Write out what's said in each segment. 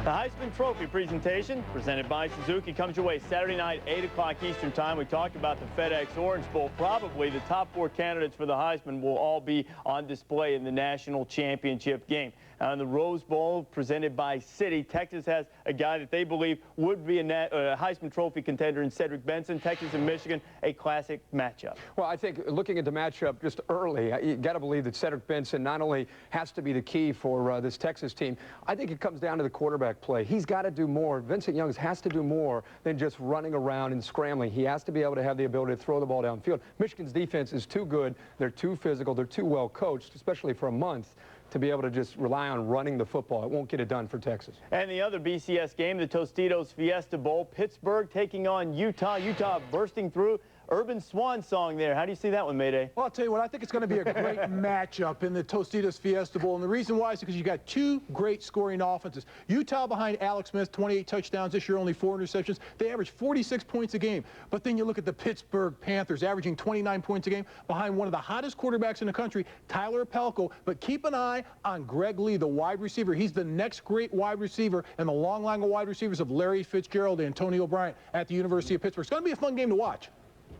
The Heisman Trophy presentation, presented by Suzuki, comes your way Saturday night, 8 o'clock Eastern Time. We talked about the FedEx Orange Bowl. Probably the top 4 candidates for the Heisman will all be on display in the national championship game. In the Rose Bowl, presented by City, Texas has a guy that they believe would be a Heisman Trophy contender in Cedric Benson. Texas and Michigan, a classic matchup. Well, I think looking at the matchup just early, you got to believe that Cedric Benson not only has to be the key for this Texas team, I think it comes down to the quarterback play. He's got to do more. Vincent Young has to do more than just running around and scrambling. He has to be able to have the ability to throw the ball downfield. Michigan's defense is too good. They're too physical. They're too well coached, especially for a month, to be able to just rely on running the football. It won't get it done for Texas. And the other BCS game, the Tostitos Fiesta Bowl, Pittsburgh taking on Utah. Utah bursting through. Urban Swan song there. How do you see that one, Mayday? Well, I'll tell you what, I think it's going to be a great matchup in the Tostitos Fiesta Bowl. And the reason why is because you got 2 great scoring offenses. Utah behind Alex Smith, 28 touchdowns this year, only 4 interceptions. They average 46 points a game. But then you look at the Pittsburgh Panthers, averaging 29 points a game behind one of the hottest quarterbacks in the country, Tyler Pelko. But keep an eye on Greg Lee, the wide receiver. He's the next great wide receiver in the long line of wide receivers of Larry Fitzgerald and Antonio Bryant at the University of Pittsburgh. It's going to be a fun game to watch.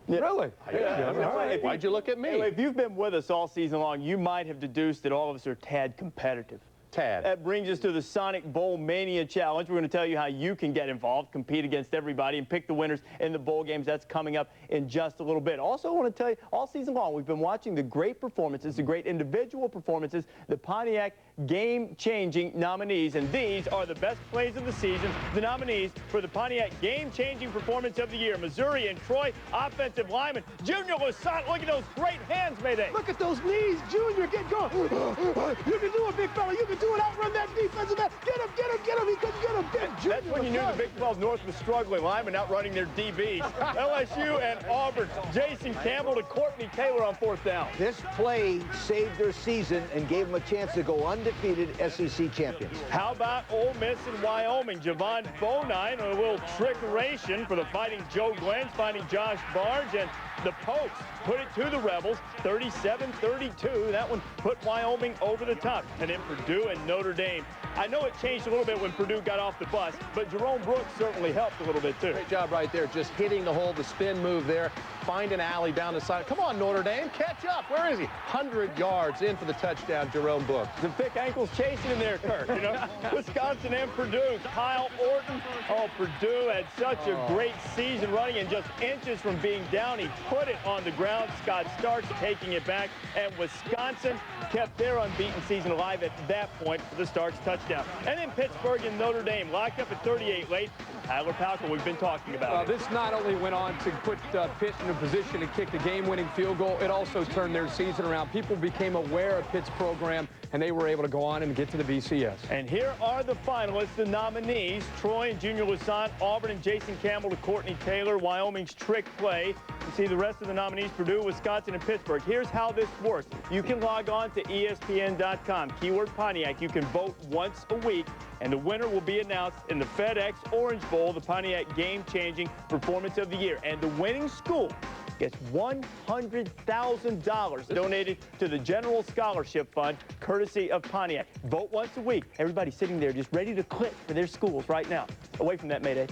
Yeah. Really? Yeah. Why'd you look at me? If you've been with us all season long, you might have deduced that all of us are tad competitive. Tad. That brings us to the Sonic Bowl Mania Challenge. We're going to tell you how you can get involved, compete against everybody, and pick the winners in the bowl games. That's coming up in just a little bit. Also, I want to tell you, all season long, we've been watching the great performances, the great individual performances, the Pontiac game-changing nominees, and these are the best plays of the season. The nominees for the Pontiac game-changing performance of the year. Missouri and Troy offensive lineman Junior Lassant. Look at those great hands, Mayday. Look at those knees, Junior. Get going. You can do it, big fella. You can do it. Outrun that defensive man. Get him, get him, get him. He couldn't get him. Big Junior. That's when you knew the Big 12 North was struggling. Linemen outrunning their DBs. LSU and Auburn. Jason Campbell to Courtney Taylor on 4th down. This play saved their season and gave them a chance to go undefeated SEC champions. How about Ole Miss and Wyoming? Javon Bonine, a little trickeration for the Fighting Joe Glenn's, finding Josh Barnes, and the Pokes put it to the Rebels, 37-32. That one put Wyoming over the top. And then Purdue and Notre Dame. I know it changed a little bit when Purdue got off the bus, but Jerome Brooks certainly helped a little bit too. Great job right there, just hitting the hole, the spin move there. Find an alley down the side. Come on, Notre Dame, catch up. Where is he? 100 yards in for the touchdown, Jerome Brooks. Some thick ankles chasing him there, Kirk. You know, Wisconsin and Purdue. Kyle Orton. Oh, Purdue had such a great season running, and just inches from being down, he put it on the ground. Scott Starks taking it back, and Wisconsin kept their unbeaten season alive at that point for the Starks touchdown. And then Pittsburgh and Notre Dame locked up at 38 late. Tyler Palko, we've been talking about. This not only went on to put Pitt in a position to kick the game-winning field goal, it also turned their season around. People became aware of Pitt's program, and they were able to go on and get to the BCS. And here are the finalists, the nominees: Troy and Junior Lassant, Auburn and Jason Campbell to Courtney Taylor, Wyoming's Trick Play. You see the rest of the nominees: Purdue, Wisconsin, and Pittsburgh. Here's how this works. You can log on to ESPN.com, keyword Pontiac. You can vote once a week, and the winner will be announced in the FedEx Orange Bowl, the Pontiac game-changing performance of the year. And the winning school gets $100,000 donated to the General Scholarship Fund, courtesy of Pontiac. Vote once a week. Everybody's sitting there just ready to click for their schools right now. Away from that, Mayday.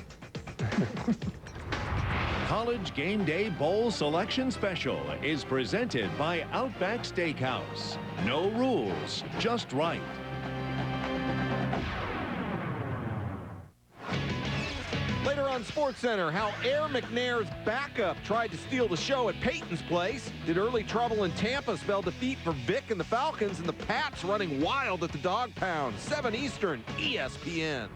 College Game Day Bowl Selection Special is presented by Outback Steakhouse. No rules, just right. Later on SportsCenter, how Air McNair's backup tried to steal the show at Peyton's place. Did early trouble in Tampa spell defeat for Vic and the Falcons, and the Pats running wild at the Dog Pound. 7 Eastern, ESPN.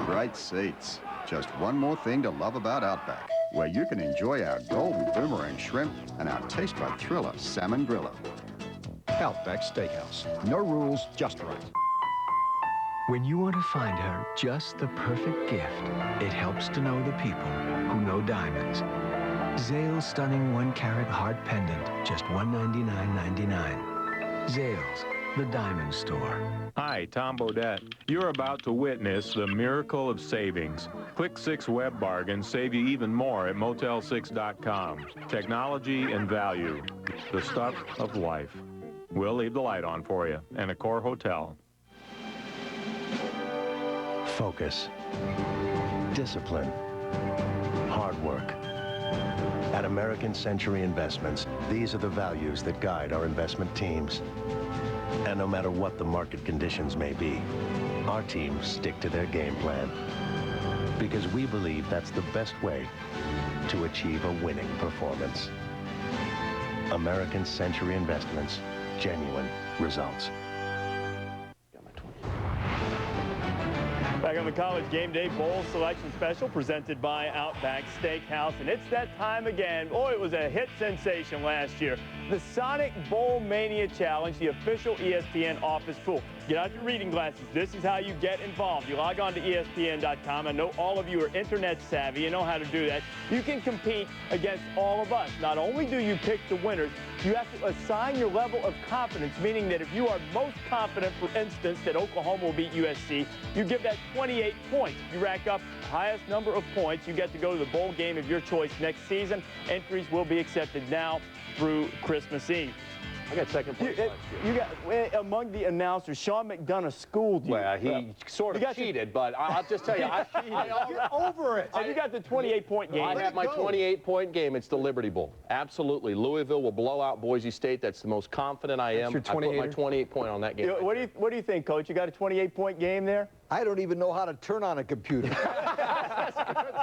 Great seats. Just one more thing to love about Outback, where you can enjoy our golden boomerang shrimp and our taste bud thriller salmon griller. Outback Steakhouse. No rules, just right. When you want to find her just the perfect gift, it helps to know the people who know diamonds. Zale's stunning 1-carat hard pendant, just $199.99. Zales, the Diamond Store. Hi, Tom Bodette. You're about to witness the miracle of savings. Quick 6 web bargains save you even more at Motel6.com. Technology and value, the stuff of life. We'll leave the light on for you. And Accor Hotel. Focus, discipline, hard work. At American Century Investments, these are the values that guide our investment teams. And no matter what the market conditions may be, our teams stick to their game plan. Because we believe that's the best way to achieve a winning performance. American Century Investments, genuine results. Back on the College Game Day Bowl Selection Special presented by Outback Steakhouse. And it's that time again. Boy, it was a hit sensation last year. The Sonic Bowl Mania Challenge, the official ESPN office tool. Get out your reading glasses. This is how you get involved. You log on to ESPN.com. I know all of you are internet savvy. You know how to do that. You can compete against all of us. Not only do you pick the winners, you have to assign your level of confidence, meaning that if you are most confident, for instance, that Oklahoma will beat USC, you give that 28 points. If you rack up the highest number of points, you get to go to the bowl game of your choice next season. Entries will be accepted now through Christmas Eve. I got second place last year. You got, among the announcers, Sean McDonough schooled you. Well, he sort of cheated, but I'll just tell you, Get over it. So you got the 28-point game. I have my 28-point game. It's the Liberty Bowl. Absolutely. Louisville will blow out Boise State. That's the most confident I am. That's your I put my 28-point on that game. What do you think, Coach? You got a 28-point game there? I don't even know how to turn on a computer.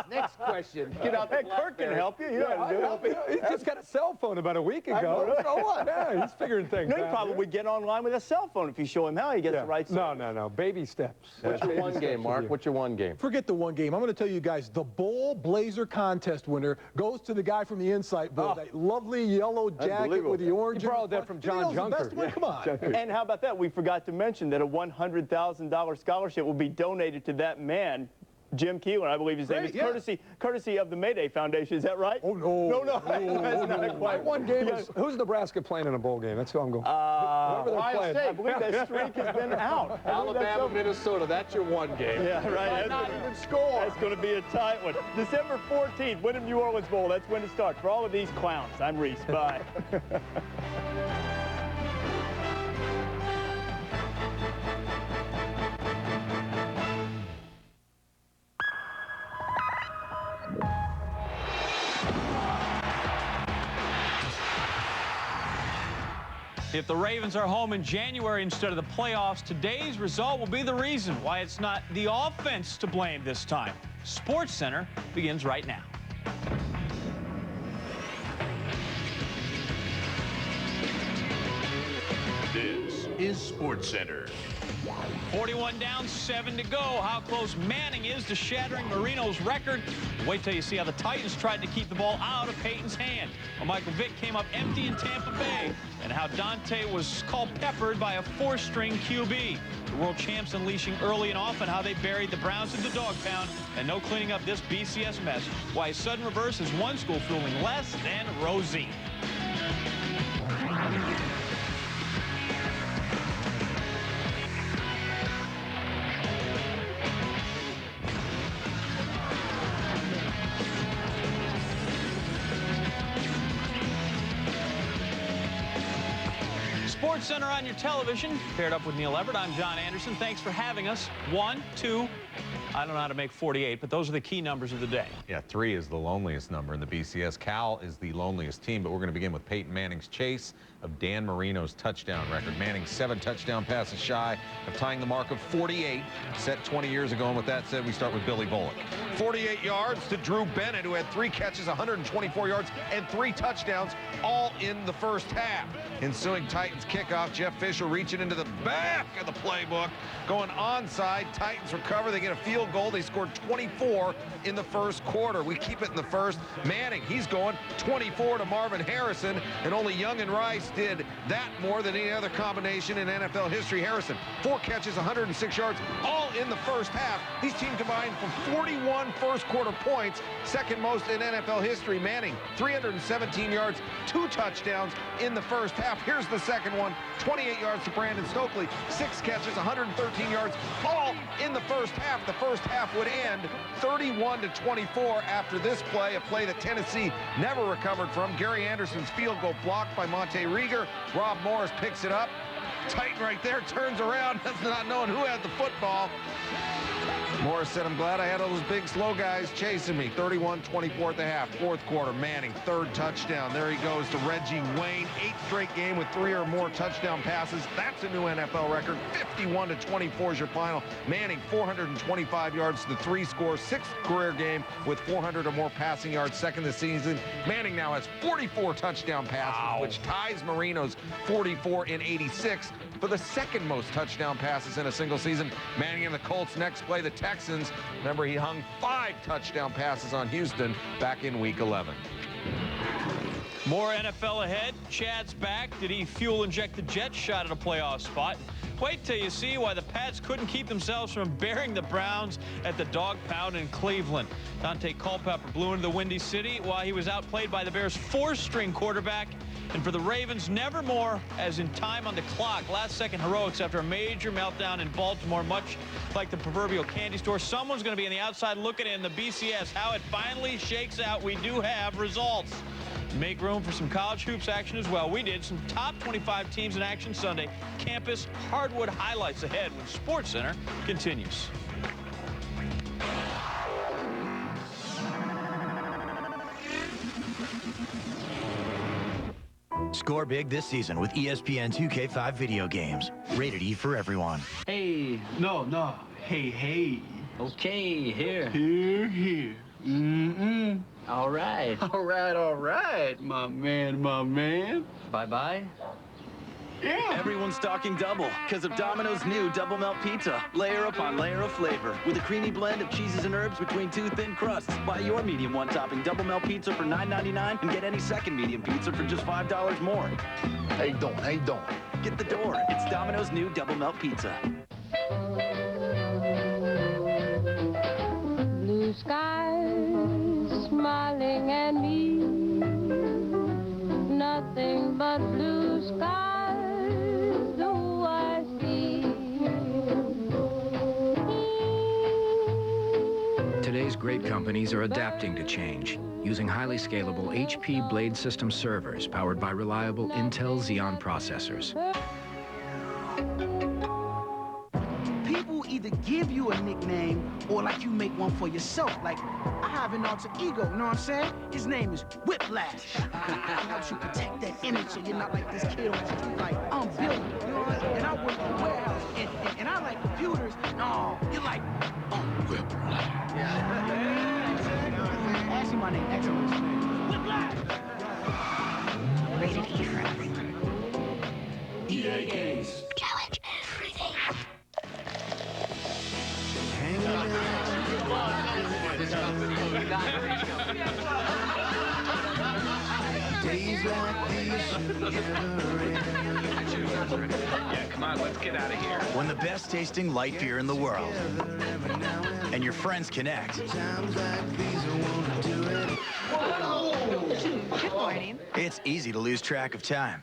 Next question. Get out there. Kirk can help you. You know how to do it. He just got a cell phone about a week ago. So what? Yeah, he's figuring things No, out. he probably would get online with a cell phone if you show him how he gets the right stuff. No. Baby steps. What's your one game, Mark? What's your one game? Forget the one game. I'm going to tell you guys, the Bowl Blazer contest winner goes to the guy from the Insight Bowl. That lovely yellow jacket with the orange. You borrowed that from John Junker. Come on. And how about that? We forgot to mention that a $100,000 scholarship will be donated to that man, Jim Keelan, I believe his name is, courtesy of the Mayday Foundation. Is that right? Oh, no. No. That's not quite. One game is, who's Nebraska playing in a bowl game? That's who I'm going. Whoever they're playing. I believe that streak has been out. Alabama, Minnesota. That's your one game. Yeah, right. Not even score. That's going to be a tight one. December 14th, Wyndham New Orleans Bowl. That's when it starts. For all of these clowns, I'm Reese. Bye. If the Ravens are home in January instead of the playoffs, today's result will be the reason why it's not the offense to blame this time. SportsCenter begins right now. This is SportsCenter. 41 down, 7 to go. How close Manning is to shattering Marino's record. Wait till you see how the Titans tried to keep the ball out of Peyton's hand. Well, Michael Vick came up empty in Tampa Bay, and how Dante was called peppered by a 4-string QB. The world champs unleashing early and often how they buried the Browns in the dog pound, and no cleaning up this BCS mess. Why a sudden reverse is one school fooling less than Rosie. SportsCenter on your television. Paired up with Neil Everett, I'm John Anderson. Thanks for having us. 1, 2, I don't know how to make 48, but those are the key numbers of the day. Yeah, 3 is the loneliest number in the BCS. Cal is the loneliest team, but we're going to begin with Peyton Manning's chase of Dan Marino's touchdown record. Manning 7 touchdown passes shy of tying the mark of 48, set 20 years ago. And with that said, we start with Billy Bullock. 48 yards to Drew Bennett, who had 3 catches, 124 yards, and 3 touchdowns, all in the first half. Ensuing Titans kickoff, Jeff Fisher reaching into the back of the playbook, going onside. Titans recover. They get a field goal. They scored 24 in the first quarter. We keep it in the first. Manning, he's going 24 to Marvin Harrison, and only Young and Rice did that more than any other combination in NFL history. Harrison, 4 catches, 106 yards, all in the first half. These teams combined for 41 first-quarter points, second most in NFL history. Manning, 317 yards, 2 touchdowns in the first half. Here's the second one, 28 yards to Brandon Stokely, 6 catches, 113 yards, all in the first half. The first half would end 31-24 after this play, a play that Tennessee never recovered from. Gary Anderson's field goal blocked by Monte Rieger. Rob Morris picks it up. Titan right there, turns around, does not knowing who had the football. Morris said, I'm glad I had all those big, slow guys chasing me. 31-24 at the half. Fourth quarter, Manning, 3rd touchdown. There he goes to Reggie Wayne. 8th straight game with 3 or more touchdown passes. That's a new NFL record. 51-24 is your final. Manning, 425 yards to 3 scores. 6th career game with 400 or more passing yards. Second this season. Manning now has 44 touchdown passes, which ties Marino's 44 in 86 for the second most touchdown passes in a single season. Manning and the Colts next play the Texans. Remember, he hung 5 touchdown passes on Houston back in Week 11. More NFL ahead. Chad's back. Did he fuel inject the Jets shot at a playoff spot? Wait till you see why the Pats couldn't keep themselves from burying the Browns at the Dog Pound in Cleveland. Dante Culpepper blew into the Windy City while he was outplayed by the Bears' 4th-string quarterback. And for the Ravens, never more, as in time on the clock. Last-second heroics after a major meltdown in Baltimore, much like the proverbial candy store. Someone's going to be on the outside looking in the BCS. How it finally shakes out, we do have results. Make room for some college hoops action as well. We did some top 25 teams in action Sunday. Campus hardwood highlights ahead when SportsCenter continues. Score big this season with ESPN 2K5 video games. Rated E for everyone. Hey, no. Hey. Okay, here. Here. All right. All right. My man. Bye-bye. Yeah. Everyone's talking double because of Domino's new Double Melt Pizza. Layer upon layer of flavor with a creamy blend of cheeses and herbs between 2 thin crusts. Buy your medium one-topping Double Melt Pizza for $9.99 and get any second medium pizza for just $5 more. How you doing? Get the door. It's Domino's new Double Melt Pizza. Blue skies smiling at me. Nothing but blue skies. Today's great companies are adapting to change, using highly scalable HP Blade System servers powered by reliable Intel Xeon processors. People either give you a nickname or like you make one for yourself. Like, I have an alter ego, you know what I'm saying? His name is Whiplash. It helps you protect that image so you're not like this kid on the street like, I'm Billy, you know what I'm saying? And I work in the warehouse, and I like computers. No, you're like, I'm Whiplash. Actually, my name, excellent. Whiplash! Rated E for everyone. EA Games. Challenge everything. Days like these. Yeah, come on, let's get out of here. When the best tasting light beer in the world and your friends connect. Good morning. It's easy to lose track of time.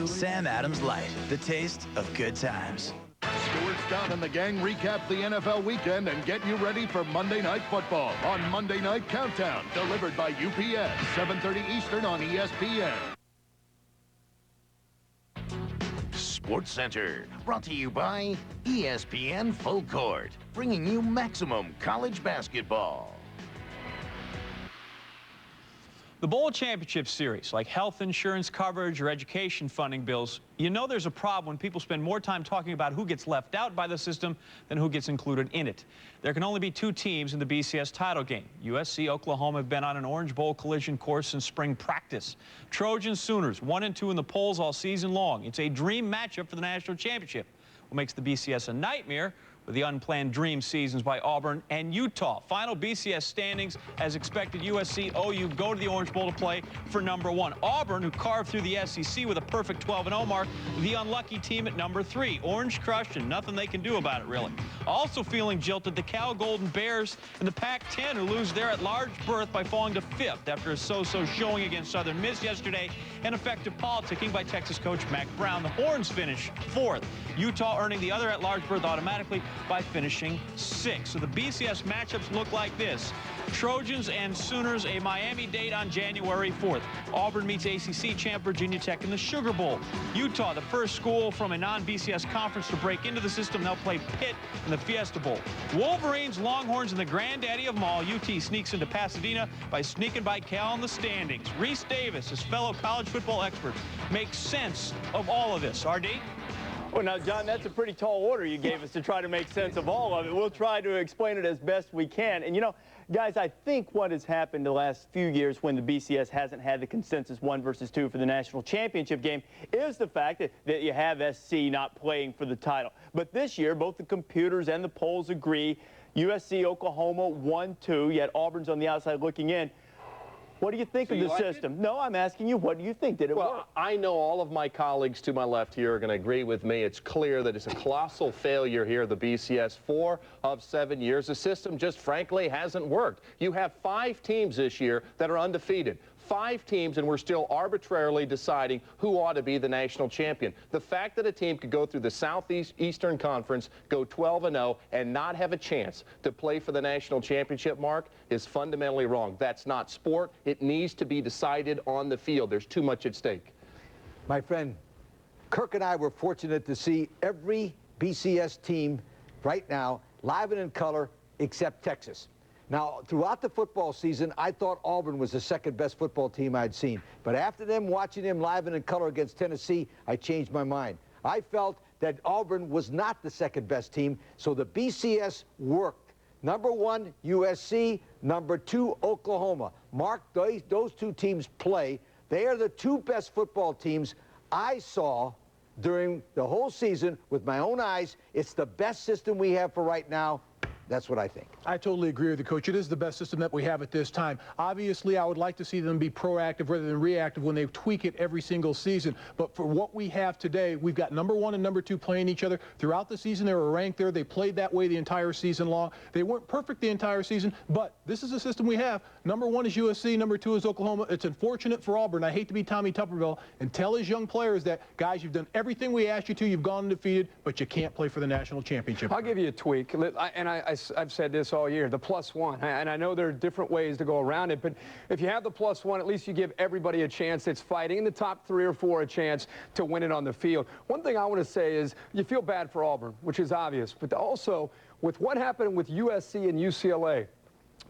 Sam Adams Light, the taste of good times. Stuart Scott and the gang recap the NFL weekend and get you ready for Monday Night Football on Monday Night Countdown, delivered by UPS, 7:30 Eastern on ESPN. SportsCenter, brought to you by ESPN Full Court, bringing you maximum college basketball. The Bowl Championship Series, like health insurance coverage or education funding bills, you know there's a problem when people spend more time talking about who gets left out by the system than who gets included in it. There can only be 2 teams in the BCS title game. USC, Oklahoma have been on an Orange Bowl collision course since spring practice. Trojans, Sooners, 1 and 2 in the polls all season long. It's a dream matchup for the national championship. What makes the BCS a nightmare with the unplanned dream seasons by Auburn and Utah. Final BCS standings, as expected, USC, OU go to the Orange Bowl to play for #1. Auburn, who carved through the SEC with a perfect 12-0 mark, the unlucky team at #3. Orange crushed and nothing they can do about it, really. Also feeling jilted, the Cal Golden Bears in the Pac-10, who lose their at-large berth by falling to 5th after a so-so showing against Southern Miss yesterday, and effective politicking by Texas coach Mac Brown. The Horns finish 4th. Utah earning the other at-large berth automatically by finishing 6th. So the BCS matchups look like this. Trojans and Sooners, a Miami date on January 4th. Auburn meets ACC champ Virginia Tech in the Sugar Bowl. Utah, the first school from a non-BCS conference to break into the system. They'll play Pitt in the Fiesta Bowl. Wolverines, Longhorns, and the granddaddy of them all, UT sneaks into Pasadena by sneaking by Cal in the standings. Reese Davis, his fellow college football expert, makes sense of all of this. RD? Well, now, John, that's a pretty tall order you gave us to try to make sense of all of it. We'll try to explain it as best we can. And, you know, guys, I think what has happened the last few years when the BCS hasn't had the consensus 1 versus 2 for the national championship game is the fact that you have SC not playing for the title. But this year, both the computers and the polls agree. USC, Oklahoma, 1-2, yet Auburn's on the outside looking in. What do you think of the system? No, I'm asking you, what do you think? Did it work? I know all of my colleagues to my left here are going to agree with me. It's clear that it's a colossal failure here, the BCS. 4 of 7 years. The system just frankly hasn't worked. You have 5 teams this year that are undefeated. 5 teams, and we're still arbitrarily deciding who ought to be the national champion. The fact that a team could go through the Southeastern Conference, go 12-0, and not have a chance to play for the national championship, Mark, is fundamentally wrong. That's not sport. It needs to be decided on the field. There's too much at stake. My friend, Kirk and I were fortunate to see every BCS team right now live and in color except Texas. Now, throughout the football season, I thought Auburn was the second best football team I'd seen. But after watching them live and in color against Tennessee, I changed my mind. I felt that Auburn was not the second best team, so the BCS worked. #1, USC. #2, Oklahoma. Mark, those 2 teams play. They are the 2 best football teams I saw during the whole season with my own eyes. It's the best system we have for right now. That's what I think. I totally agree with you, Coach. It is the best system that we have at this time. Obviously, I would like to see them be proactive rather than reactive when they tweak it every single season. But for what we have today, we've got #1 and #2 playing each other. Throughout the season, they were ranked there. They played that way the entire season long. They weren't perfect the entire season, but this is the system we have. #1 is USC, #2 is Oklahoma. It's unfortunate for Auburn. I hate to be Tommy Tuberville and tell his young players that, guys, you've done everything we asked you to. You've gone undefeated, but you can't play for the national championship. I'll give you a tweak, and I've said this all year, the +1. And I know there are different ways to go around it, but if you have the +1, at least you give everybody a chance that's fighting in the top 3 or 4 a chance to win it on the field. One thing I want to say is you feel bad for Auburn, which is obvious, but also with what happened with USC and UCLA,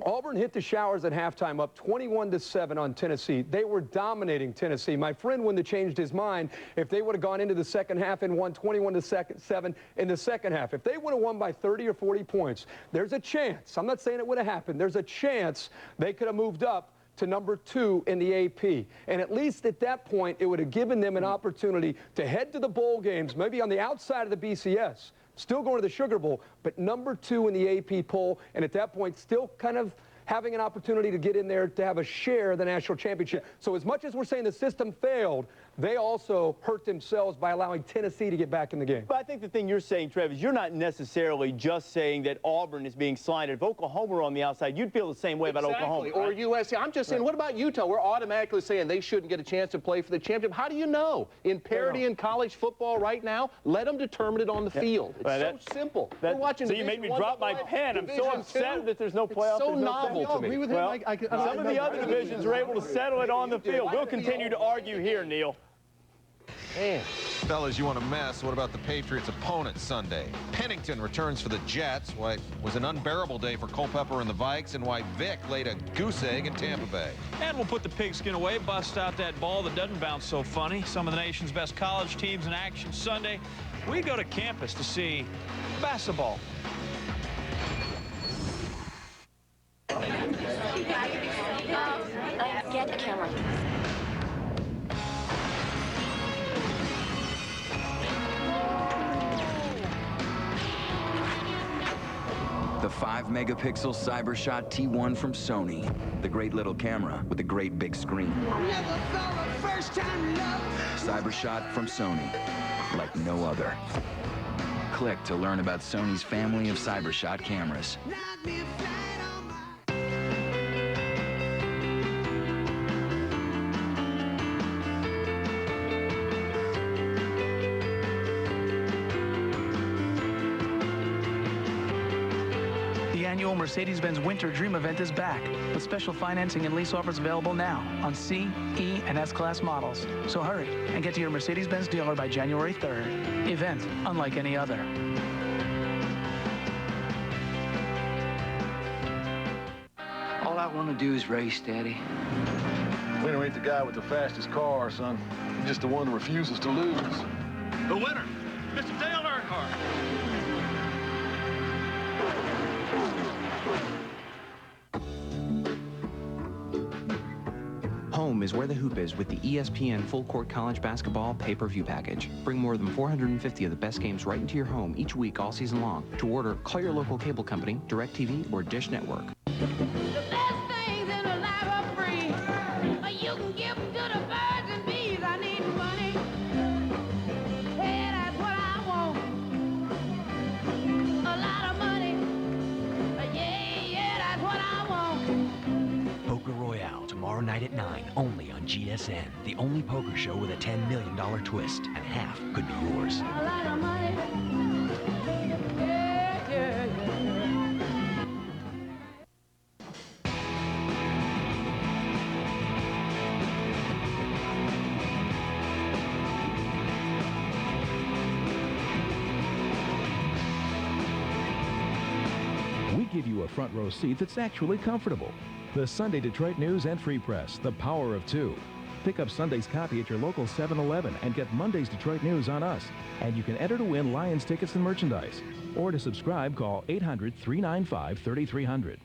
Auburn hit the showers at halftime up 21-7 on Tennessee. They were dominating Tennessee. My friend wouldn't have changed his mind if they would have gone into the second half and won 21-7 in the second half. If they would have won by 30 or 40 points, there's a chance. I'm not saying it would have happened. There's a chance they could have moved up to #2 in the AP. And at least at that point, it would have given them an opportunity to head to the bowl games, maybe on the outside of the BCS. Still going to the Sugar Bowl, but #2 in the AP poll, and at that point, still kind of having an opportunity to get in there to have a share of the national championship. So as much as we're saying the system failed, they also hurt themselves by allowing Tennessee to get back in the game. But I think the thing you're saying, Trev, is you're not necessarily just saying that Auburn is being slighted. If Oklahoma were on the outside, you'd feel the same way about Oklahoma. Or USC. I'm just saying, what about Utah? We're automatically saying they shouldn't get a chance to play for the championship. How do you know? In parity in college football right now, let them determine it on the field. It's so simple. We're watching so you made me drop my pen. I'm so upset that there's no playoffs. It's so novel to me. Well, some of the other divisions are able to settle it on the field. We'll continue to argue here, Neil. Man. Fellas, you want to mess? What about the Patriots' opponent Sunday? Pennington returns for the Jets. Why it was an unbearable day for Culpepper and the Vikes, and why Vic laid a goose egg in Tampa Bay. And we'll put the pigskin away, bust out that ball that doesn't bounce so funny. Some of the nation's best college teams in action Sunday. We go to campus to see basketball. Get the camera. 5-megapixel CyberShot T1 from Sony. The great little camera with a great big screen. CyberShot from Sony, like no other. Click to learn about Sony's family of CyberShot cameras. The annual Mercedes-Benz Winter Dream event is back, with special financing and lease offers available now on C, E, and S-Class models. So hurry and get to your Mercedes-Benz dealer by January 3rd. Event unlike any other. All I want to do is race, Daddy. Winner ain't the guy with the fastest car, son. He's just the one who refuses to lose. The winner, Mr. Dale Earnhardt. Home is where the hoop is with the ESPN Full Court College Basketball Pay-Per-View Package. Bring more than 450 of the best games right into your home each week all season long. To order, call your local cable company, DirecTV, or Dish Network. The best things in life are free. You can give them to the birds and bees. I need money. Hey, that's what I want. A lot of money. Yeah, that's what I want. Poker Royale tomorrow night at 9, only on GSN. The only poker show with a $10 million twist, and half could be yours. A lot of money. Yeah. We give you a front row seat that's actually comfortable. The Sunday Detroit News and Free Press, the power of two. Pick up Sunday's copy at your local 7-Eleven and get Monday's Detroit News on us. And you can enter to win Lions tickets and merchandise. Or to subscribe, call 800-395-3300.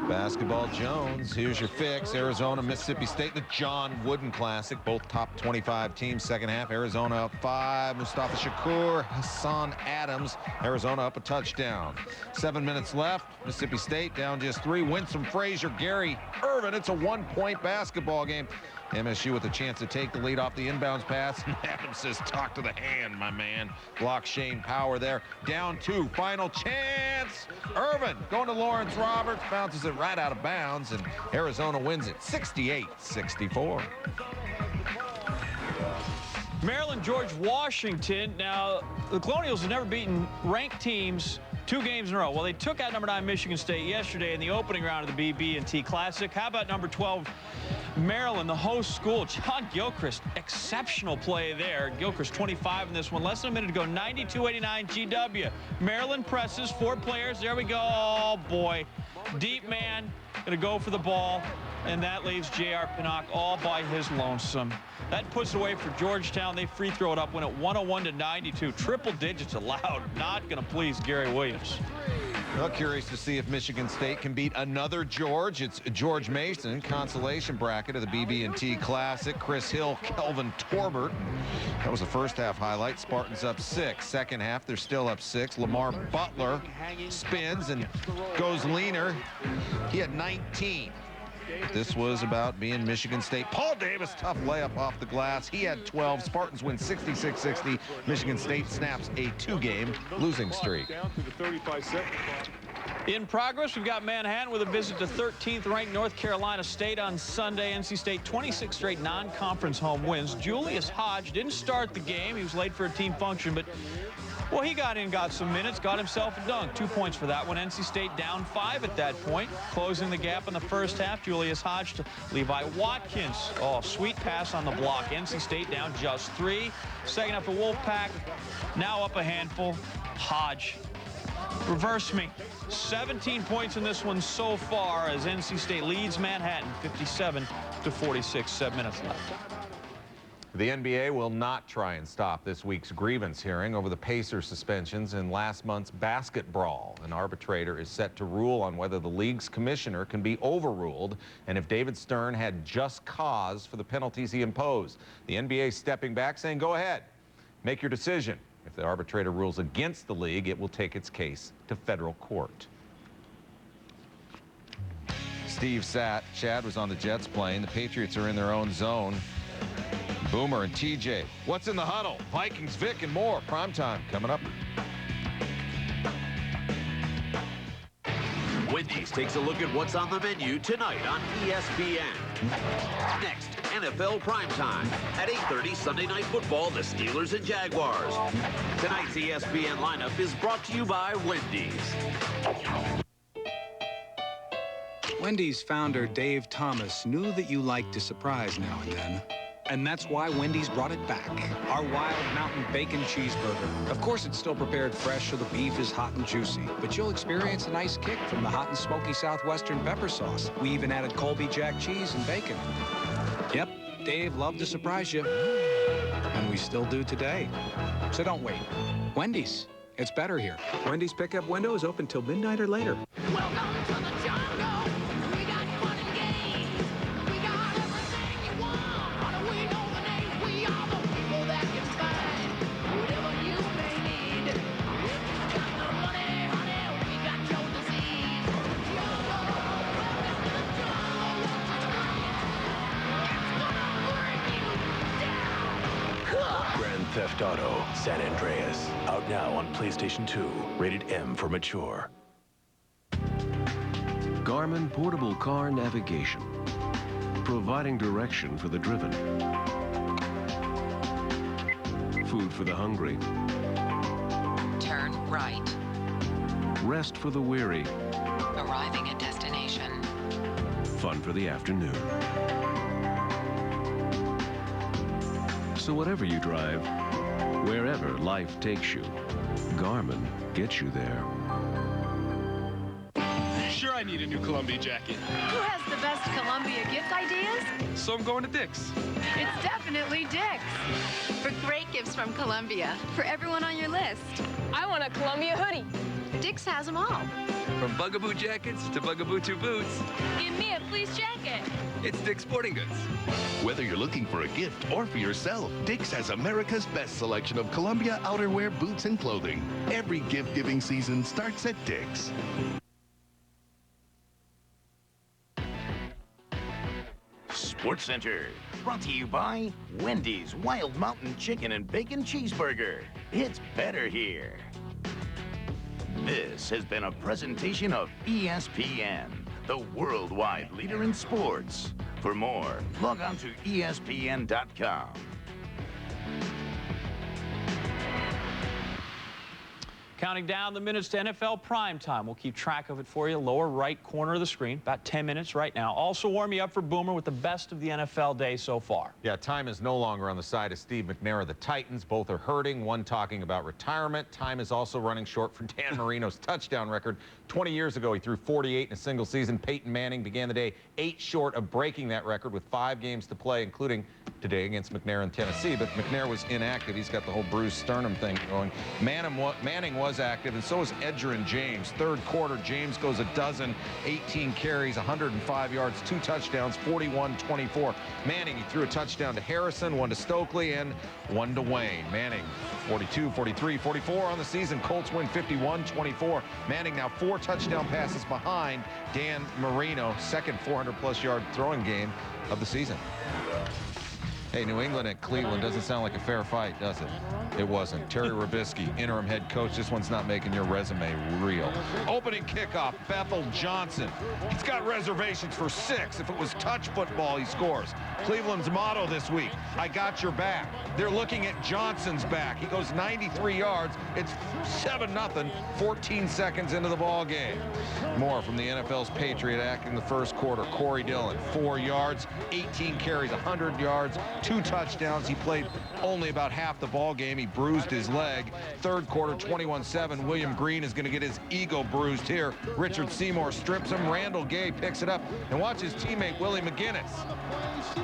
Basketball Jones, here's your fix. Arizona, Mississippi State, the John Wooden Classic. Both top 25 teams. Second half, Arizona up 5. Mustafa Shakur, Hassan Adams. Arizona up a touchdown. 7 minutes left. Mississippi State down just 3. Winsome Frazier, Gary Irvin. It's a one-point basketball game. MSU with a chance to take the lead off the inbounds pass. Adams says, talk to the hand, my man. Block Shane Power there. Down 2. Final chance. Irvin going to Lawrence Roberts. Bounces it right out of bounds, and Arizona wins it 68-64. Maryland, George Washington. Now, the Colonials have never beaten ranked teams 2 games in a row. Well, they took out number 9 Michigan State yesterday in the opening round of the BB&T Classic. How about number 12 Maryland, the host school? John Gilchrist, exceptional play there. Gilchrist 25 in this one. Less than a minute to go. 92-89 GW. Maryland presses 4 players. There we go. Oh boy, deep man gonna go for the ball, and that leaves J.R. Pinnock all by his lonesome. That puts it away for Georgetown. They free throw it up, win it 101-92. Triple digits allowed. Not going to please Gary Williams. Well, curious to see if Michigan State can beat another George. It's George Mason, consolation bracket of the BB&T Classic. Chris Hill, Kelvin Torbert. That was the first half highlight. Spartans up 6. Second half, they're still up 6. Lamar Butler spins and goes leaner. He had 19. This was about being Michigan State. Paul Davis, tough layup off the glass. He had 12. Spartans win 66-60. Michigan State snaps a 2-game losing streak. In progress, we've got Manhattan with a visit to 13th ranked North Carolina State on Sunday. NC State 26 straight non-conference home wins. Julius Hodge didn't start the game. He was late for a team function, but well, he got in, got some minutes, got himself a dunk. 2 points for that one. NC State down 5 at that point. Closing the gap in the first half, Julius Hodge to Levi Watkins. Oh, sweet pass on the block. NC State down just 3. Second half, the Wolfpack now up a handful. Hodge, reverse me. 17 points in this one so far as NC State leads Manhattan 57-46. 7 minutes left. The NBA will not try and stop this week's grievance hearing over the Pacers suspensions in last month's basket brawl. An arbitrator is set to rule on whether the league's commissioner can be overruled and if David Stern had just cause for the penalties he imposed. The NBA stepping back saying, go ahead, make your decision. If the arbitrator rules against the league, it will take its case to federal court. Steve Chad was on the Jets plane. The Patriots are in their own zone. Boomer and TJ. What's in the huddle? Vikings, Vic, and more. Primetime coming up. Wendy's takes a look at what's on the menu tonight on ESPN. Next, NFL Primetime. At 8:30 Sunday Night Football, the Steelers and Jaguars. Tonight's ESPN lineup is brought to you by Wendy's. Wendy's founder Dave Thomas knew that you like to surprise now and then. And that's why Wendy's brought it back. Our Wild Mountain Bacon Cheeseburger. Of course, it's still prepared fresh so the beef is hot and juicy. But you'll experience a nice kick from the hot and smoky Southwestern pepper sauce. We even added Colby Jack cheese and bacon. Yep, Dave loved to surprise you. And we still do today. So don't wait. Wendy's. It's better here. Wendy's pickup window is open till midnight or later. Welcome to the jungle. We got fun and games. We got everything you want. How do we know the names? We are the people that can find whatever you may need. If you got the money, honey, we got your disease. Jungle, welcome to the jungle. It's gonna bring you down. Grand Theft Auto San Andreas. Out now on PlayStation 2. Rated M for mature. Garmin Portable Car Navigation, providing direction for the driven, food for the hungry, Turn right. rest for the weary, Arriving at destination. fun for the afternoon. So whatever you drive, wherever life takes you, Garmin gets you there. Sure, I need a new Columbia jacket. Who has the best Columbia gift ideas? So I'm going to Dick's. It's definitely Dick's. For great gifts from Columbia, for everyone on your list. I want a Columbia hoodie. Dick's has them all. From Bugaboo jackets to Bugaboo 2 boots, Give me a fleece jacket. it's Dick's Sporting Goods. Whether you're looking for a gift or for yourself, Dick's has America's best selection of Columbia outerwear, boots, and clothing. Every gift-giving season starts at Dick's. SportsCenter, brought to you by Wendy's Wild Mountain Chicken and Bacon Cheeseburger. It's better here. This has been a presentation of ESPN, the worldwide leader in sports. For more, log on to ESPN.com. Counting down the minutes to NFL primetime. We'll keep track of it for you. Lower right corner of the screen. About 10 minutes right now. Also warm you up for Boomer with the best of the NFL day so far. Yeah, time is no longer on the side of Steve McNair of the Titans. Both are hurting. One talking about retirement. Time is also running short for Dan Marino's touchdown record. 20 years ago, he threw 48 in a single season. Peyton Manning began the day 8 short of breaking that record with 5 games to play, including today against McNair in Tennessee. But McNair was inactive. He's got the whole bruised sternum thing going. Manning was active, and so is Edgerrin James. Third quarter, James goes a dozen, 18 carries, 105 yards, 2 touchdowns, 41-24. Manning, he threw a touchdown to Harrison, 1 to Stokely, and 1 to Wayne. Manning, 42, 43, 44 on the season. Colts win 51-24. Manning now 4 touchdown passes behind Dan Marino, second 400-plus yard throwing game of the season. Hey, New England at Cleveland doesn't sound like a fair fight, does it? It wasn't. Terry Robisky, interim head coach. This one's not making your resume real. Opening kickoff, Bethel Johnson. He's got reservations for 6. If it was touch football, he scores. Cleveland's motto this week, I got your back. They're looking at Johnson's back. He goes 93 yards. It's 7-0, 14 seconds into the ball game. More from the NFL's Patriot Act in the first quarter. Corey Dillon, 4 yards, 18 carries, 100 yards, 2 touchdowns. He played only about half the ball game. He bruised his leg. Third quarter, 21-7. William Green is going to get his ego bruised here. Richard Seymour strips him. Randall Gay picks it up. And watch his teammate, Willie McGinnis,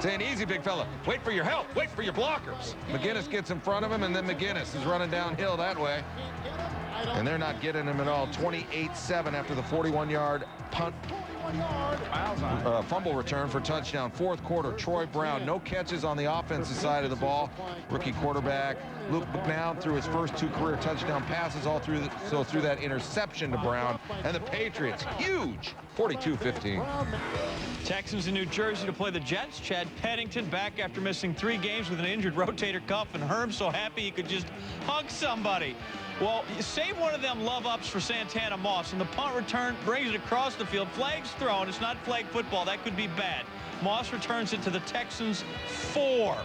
saying, easy, big fella. Wait for your help. Wait for your blockers. McGinnis gets in front of him, and then McGinnis is running downhill that way. And they're not getting him at all. 28-7 after the 41-yard punt fumble return for touchdown. Fourth quarter, Troy Brown, no catches on the offensive side of the ball. Rookie quarterback Luke McNown threw his first 2 career touchdown passes all through through that interception to Brown. And the Patriots, huge, 42-15. Texans in New Jersey to play the Jets. Chad Pennington back after missing 3 games with an injured rotator cuff, and Herm so happy he could just hug somebody. Well, you save one of them love-ups for Santana Moss, and the punt return brings it across the field. Flag's thrown. It's not flag football. That could be bad. Moss returns it to the Texans 4.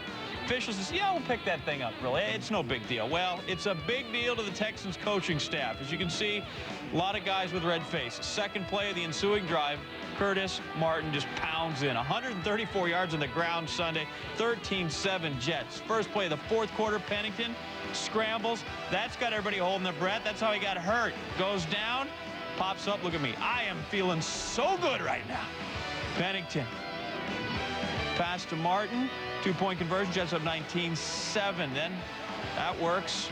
Officials says, yeah, we'll pick that thing up, really. It's no big deal. Well, it's a big deal to the Texans coaching staff. As you can see, a lot of guys with red faces. Second play of the ensuing drive, Curtis Martin just pounds in. 134 yards on the ground Sunday, 13-7 Jets. First play of the fourth quarter, Pennington scrambles. That's got everybody holding their breath. That's how he got hurt. Goes down, pops up. Look at me. I am feeling so good right now. Pennington. Pass to Martin. 2-point conversion. Jets up 19-7. Then that works.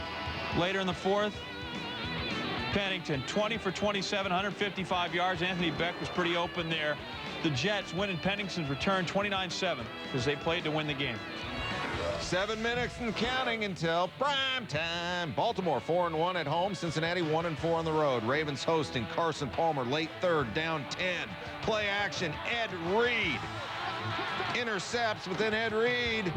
Later in the fourth, Pennington 20 for 27, 155 yards. Anthony Beck was pretty open there. The Jets winning Pennington's return 29-7 because they played to win the game. 7 minutes and counting until prime time. Baltimore 4-1 at home. Cincinnati 1-4 on the road. Ravens hosting. Carson Palmer late third, down 10. Play action. Ed Reed intercepts, but then Ed Reed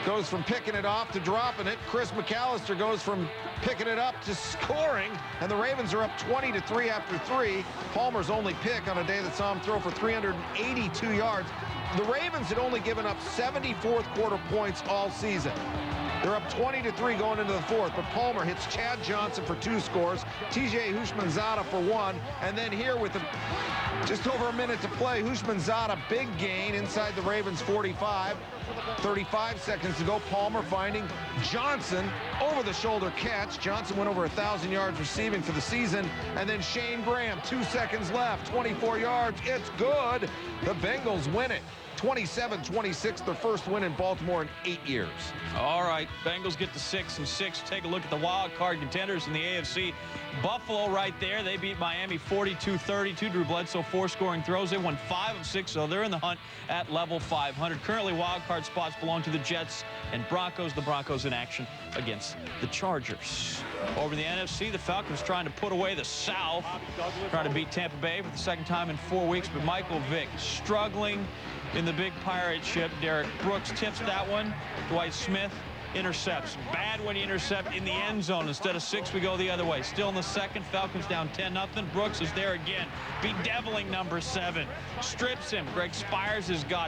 goes from picking it off to dropping it. Chris McAllister goes from picking it up to scoring, and the Ravens are up 20-3 after 3. Palmer's only pick on a day that saw him throw for 382 yards. The Ravens had only given up 70 fourth quarter points all season. They're up 20-3 going into the fourth, but Palmer hits Chad Johnson for 2 scores, TJ Houshmandzadeh for 1, and then here with just over a minute to play, Houshmandzadeh, big gain inside the Ravens 45. 35 seconds to go. Palmer finding Johnson, over-the-shoulder catch. Johnson went over 1,000 yards receiving for the season. And then Shane Graham, 2 seconds left, 24 yards. It's good. The Bengals win it. 27-26, their first win in Baltimore in 8 years. All right, Bengals get to 6-6. Take a look at the wild card contenders in the AFC. Buffalo right there. They beat Miami 42-32. Drew Bledsoe 4 scoring throws. They won 5 of 6, so they're in the hunt at level 500. Currently, wild card spots belong to the Jets and Broncos. The Broncos in action against the Chargers. Over in the NFC, the Falcons trying to put away the South, trying to beat Tampa Bay for the second time in 4 weeks, but Michael Vick struggling in the big pirate ship. Derek Brooks tips that one. Dwight Smith intercepts. Bad when you intercept in the end zone. Instead of 6, we go the other way. Still in the second, Falcons down 10-0. Brooks is there again, bedeviling number 7. Strips him. Greg Spires has got